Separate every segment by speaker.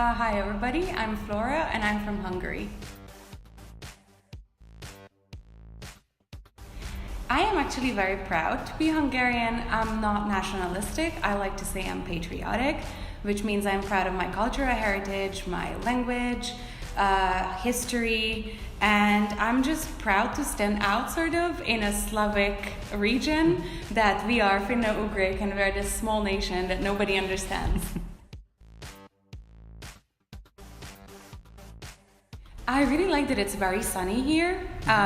Speaker 1: Hi everybody, I'm Flora and I'm from Hungary. I am actually very proud to be Hungarian. I'm not nationalistic. I like to say I'm patriotic, which means I'm proud of my cultural heritage, my language, history, and I'm just proud to stand out sort of in a Slavic region that we are Finno-Ugric and we're this small nation that nobody understands. I really like that it's very sunny here.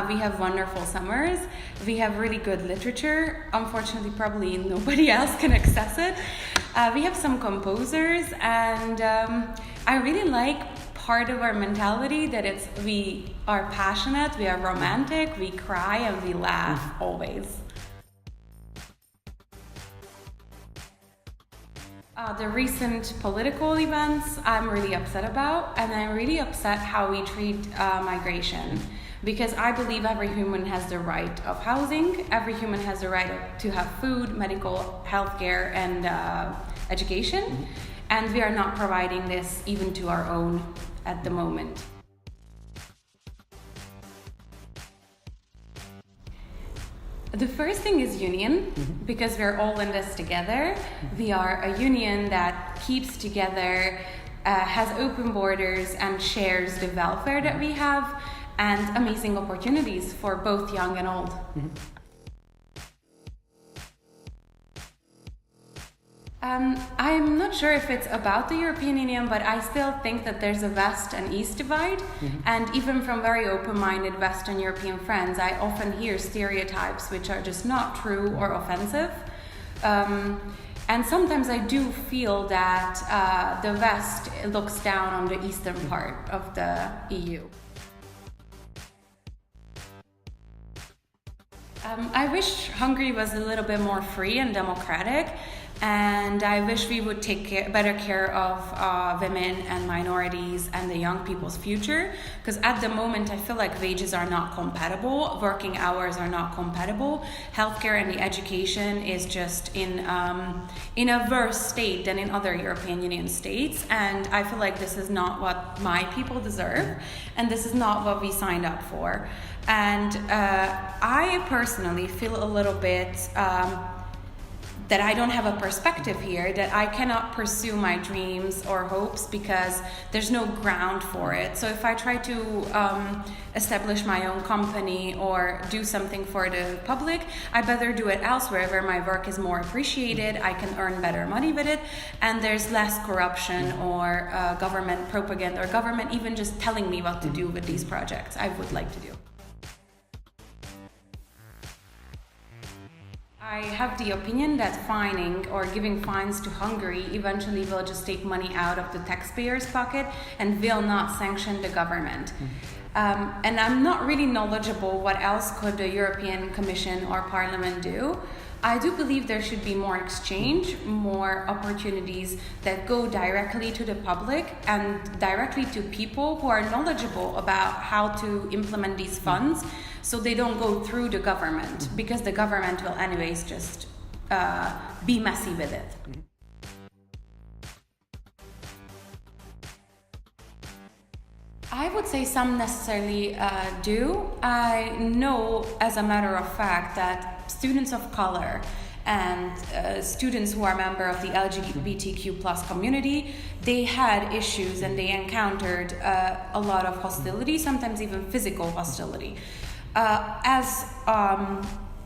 Speaker 1: We have wonderful summers. We have really good literature. Unfortunately, probably nobody else can access it. We have some composers, and I really like part of our mentality that we are passionate, we are romantic, we cry, and we laugh always. The recent political events I'm really upset about, and I'm really upset how we treat migration, because I believe every human has the right of housing, every human has the right to have food, medical, healthcare, and education, and we are not providing this even to our own at the moment. The first thing is union, because we're all in this together. We are a union that keeps together, has open borders, and shares the welfare that we have and amazing opportunities for both young and old. I'm not sure if it's about the European Union, but I still think that there's a West and East divide. And even from very open-minded Western European friends, I often hear stereotypes which are just not true or offensive. And sometimes I do feel that the West looks down on the eastern part of the EU. I wish Hungary was a little bit more free and democratic, and I wish we would take better care of women and minorities and the young people's future, because at the moment I feel like wages are not compatible, working hours are not compatible, healthcare and the education is just in a worse state than in other European Union states, and I feel like this is not what my people deserve, and this is not what we signed up for. And I personally feel a little bit that I don't have a perspective here, that I cannot pursue my dreams or hopes because there's no ground for it. So if I try to establish my own company or do something for the public, I better do it elsewhere where my work is more appreciated, I can earn better money with it, and there's less corruption or government propaganda or government even just telling me what to do with these projects I would like to do. I have the opinion that fining or giving fines to Hungary eventually will just take money out of the taxpayer's pocket and will not sanction the government. And I'm not really knowledgeable what else could the European Commission or Parliament do. I do believe there should be more exchange, more opportunities that go directly to the public and directly to people who are knowledgeable about how to implement these funds, so they don't go through the government, because the government will anyways just be messy with it. I would say some necessarily do. I know, as a matter of fact, that students of color and students who are member of the LGBTQ plus community, they had issues and they encountered a lot of hostility, sometimes even physical hostility. As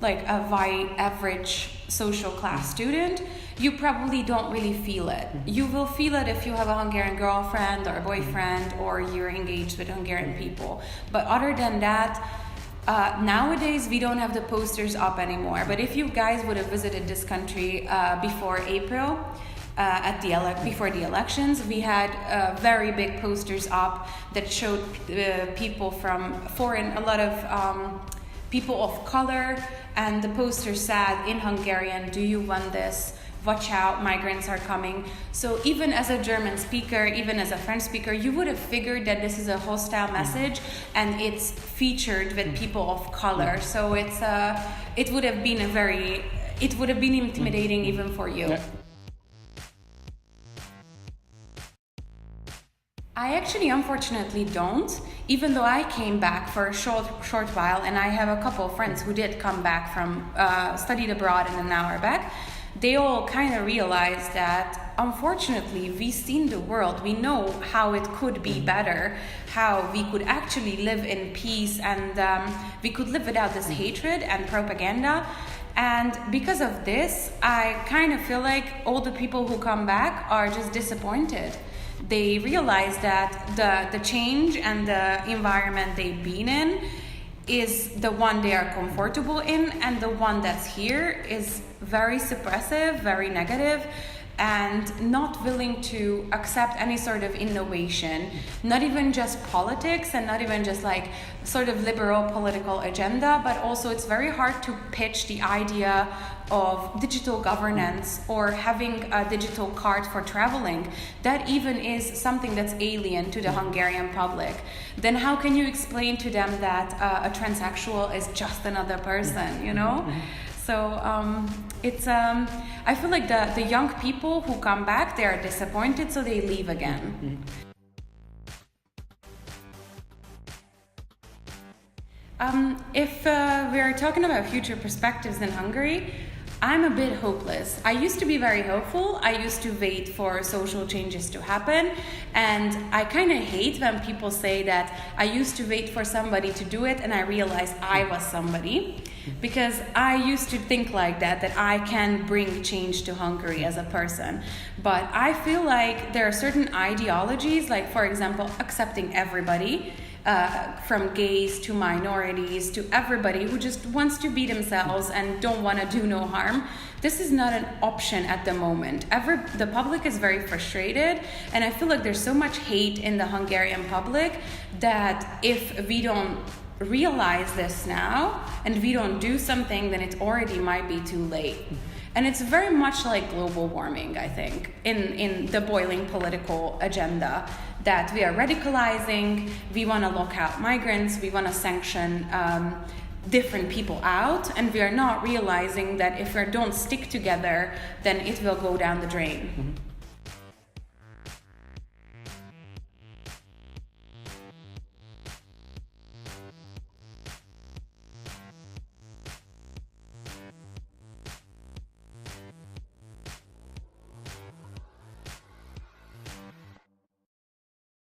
Speaker 1: like a white average social class student, you probably don't really feel it. You will feel it if you have a Hungarian girlfriend or a boyfriend or you're engaged with Hungarian people. But other than that, nowadays we don't have the posters up anymore. But if you guys would have visited this country before April, before the elections, we had very big posters up that showed people from foreign, a lot of people of color, and the poster said in Hungarian, "Do you want this? Watch out, migrants are coming." So even as a German speaker, even as a French speaker, you would have figured that this is a hostile message, and it's featured with people of color. So it would have been intimidating even for you.
Speaker 2: Yeah.
Speaker 1: I actually unfortunately don't, even though I came back for a short while, and I have a couple of friends who did come back from studied abroad and now are back. They all kind of realized that unfortunately we've seen the world, we know how it could be better, how we could actually live in peace, and we could live without this hatred and propaganda. And because of this, I kind of feel like all the people who come back are just disappointed. They realize that the change and the environment they've been in is the one they are comfortable in, and the one that's here is very suppressive, very negative, and not willing to accept any sort of innovation, not even just politics and not even just like sort of liberal political agenda, but also it's very hard to pitch the idea of digital governance or having a digital card for traveling. That even is something that's alien to the Hungarian public. Then how can you explain to them that a transsexual is just another person, you know? So it's I feel like the young people who come back, they are disappointed, so they leave again. If we are talking about future perspectives in Hungary, I'm a bit hopeless. I used to be very hopeful. I used to wait for social changes to happen. And I kind of hate when people say that I used to wait for somebody to do it and I realized I was somebody. Because I used to think like that I can bring change to Hungary as a person. But I feel like there are certain ideologies, like for example, accepting everybody, from gays to minorities to everybody who just wants to be themselves and don't want to do no harm. This is not an option at the moment. The public is very frustrated, and I feel like there's so much hate in the Hungarian public that if we don't realize this now and we don't do something, then it already might be too late. And it's very much like global warming, I think, in the boiling political agenda, that we are radicalizing, we want to lock out migrants, we want to sanction different people out, and we are not realizing that if we don't stick together, then it will go down the drain.